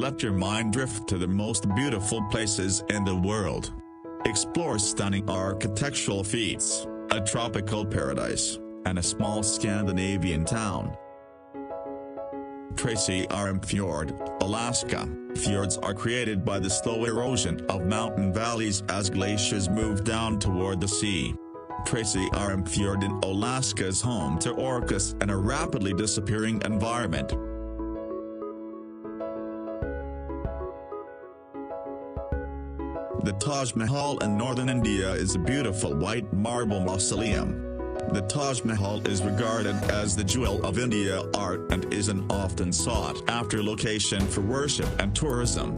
let your mind drift to the most beautiful places in the world. Explore stunning architectural feats, a tropical paradise, and a small Scandinavian town. Tracy Arm Fjord, Alaska. Fjords are created by the slow erosion of mountain valleys as glaciers move down toward the sea. Tracy Arm Fjord in Alaska is home to orcas and a rapidly disappearing environment. The Taj Mahal in northern India is a beautiful white marble mausoleum. The Taj Mahal is regarded as the jewel of India art and is an often sought-after location for worship and tourism.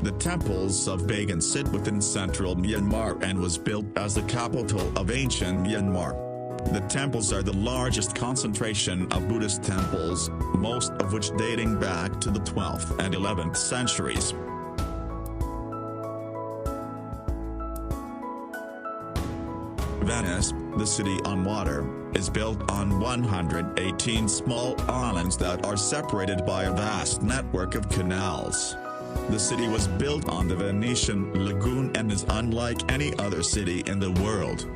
The temples of Bagan sit within central Myanmar and was built as the capital of ancient Myanmar. The temples are the largest concentration of Buddhist temples, most of which dating back to the 12th and 11th centuries. Venice, the city on water, is built on 118 small islands that are separated by a vast network of canals. The city was built on the Venetian lagoon and is unlike any other city in the world.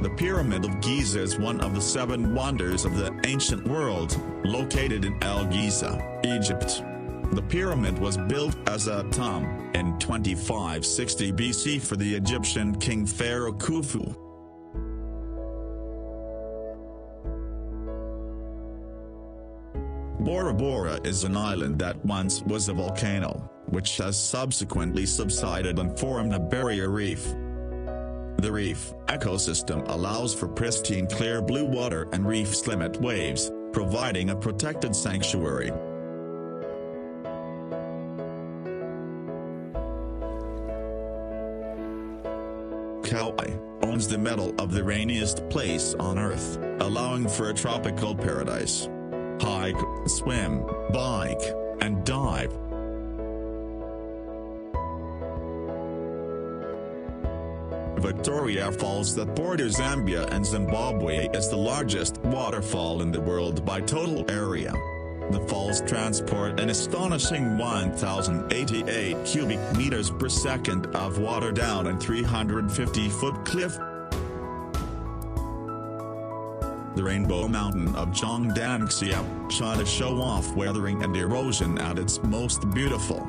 The Pyramid of Giza is one of the 7 wonders of the ancient world, located in El Giza, Egypt. The pyramid was built as a tomb in 2560 BC for the Egyptian king Pharaoh Khufu. Bora Bora is an island that once was a volcano, which has subsequently subsided and formed a barrier reef. The reef ecosystem allows for pristine clear blue water and reefs limit waves, providing a protected sanctuary. Kauai owns the medal of the rainiest place on Earth, allowing for a tropical paradise. Hike, swim, bike, and dive. Victoria Falls that borders Zambia and Zimbabwe is the largest waterfall in the world by total area. The falls transport an astonishing 1,088 cubic meters per second of water down a 350-foot cliff. The Rainbow Mountain of Zhangdanxia, China show off weathering and erosion at its most beautiful.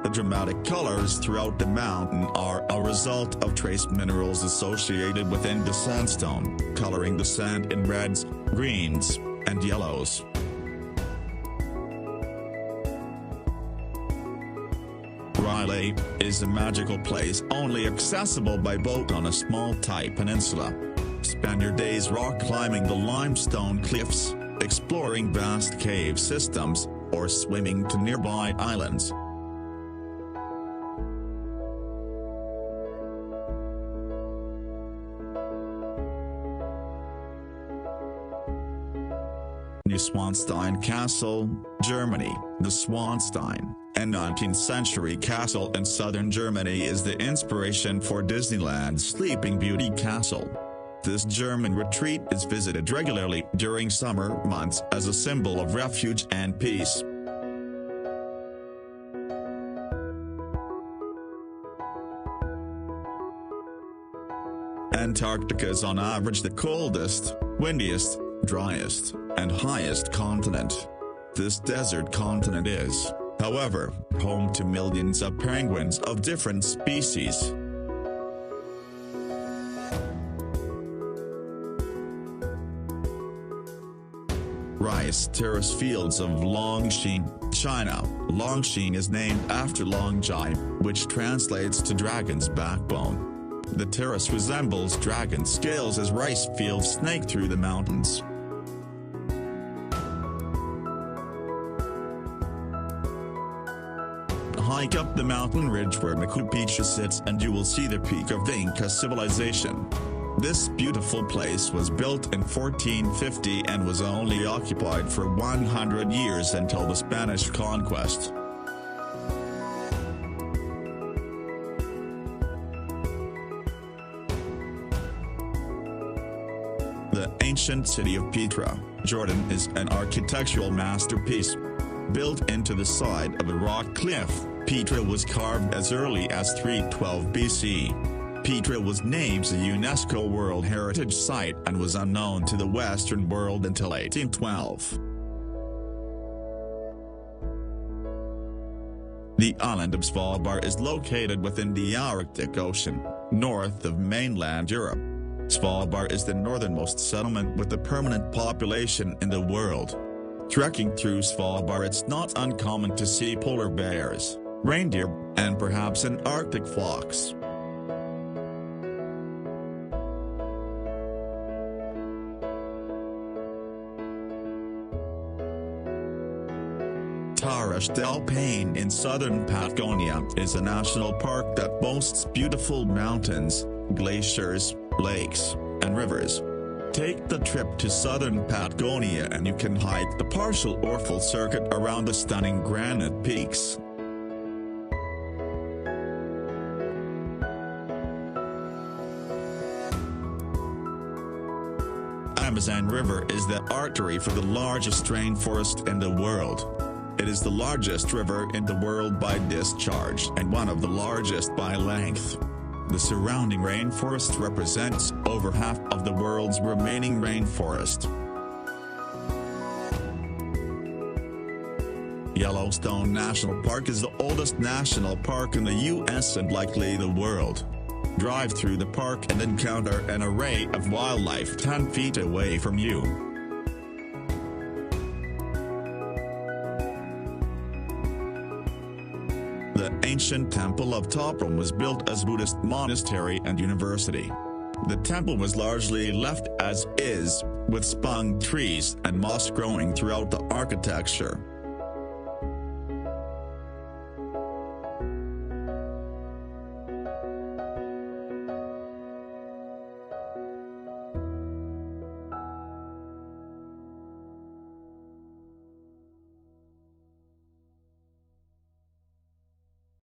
The dramatic colors throughout the mountain are a result of trace minerals associated within the sandstone, coloring the sand in reds, greens, and yellows. Riley is a magical place only accessible by boat on a small tight peninsula. Spend your days rock climbing the limestone cliffs, exploring vast cave systems, or swimming to nearby islands. Neuschwanstein Castle, Germany. The Schwanstein, a 19th-century castle in southern Germany, is the inspiration for Disneyland's Sleeping Beauty Castle. This German retreat is visited regularly during summer months as a symbol of refuge and peace. Antarctica is on average the coldest, windiest, driest, and highest continent. This desert continent is, however, home to millions of penguins of different species. Rice terrace fields of Longxing, China. Longxing is named after Longjai, which translates to dragon's backbone. The terrace resembles dragon scales as rice fields snake through the mountains. Hike up the mountain ridge where Machu Picchu sits and you will see the peak of the Inca civilization. This beautiful place was built in 1450 and was only occupied for 100 years until the Spanish conquest. The ancient city of Petra, Jordan is an architectural masterpiece. Built into the side of a rock cliff, Petra was carved as early as 312 BC. Petra was named a UNESCO World Heritage Site and was unknown to the Western world until 1812. The island of Svalbard is located within the Arctic Ocean, north of mainland Europe. Svalbard is the northernmost settlement with a permanent population in the world. Trekking through Svalbard, it's not uncommon to see polar bears, reindeer, and perhaps an Arctic fox. Torres del Paine in southern Patagonia is a national park that boasts beautiful mountains, glaciers, lakes, and rivers. Take the trip to southern Patagonia and you can hike the partial or full circuit around the stunning granite peaks. Amazon River is the artery for the largest rainforest in the world. It is the largest river in the world by discharge and one of the largest by length. The surrounding rainforest represents over half of the world's remaining rainforest. Yellowstone National Park is the oldest national park in the U.S. and likely the world. Drive through the park and encounter an array of wildlife 10 feet away from you. The ancient Temple of Toprom was built as a Buddhist monastery and university. The temple was largely left as is, with spung trees and moss growing throughout the architecture.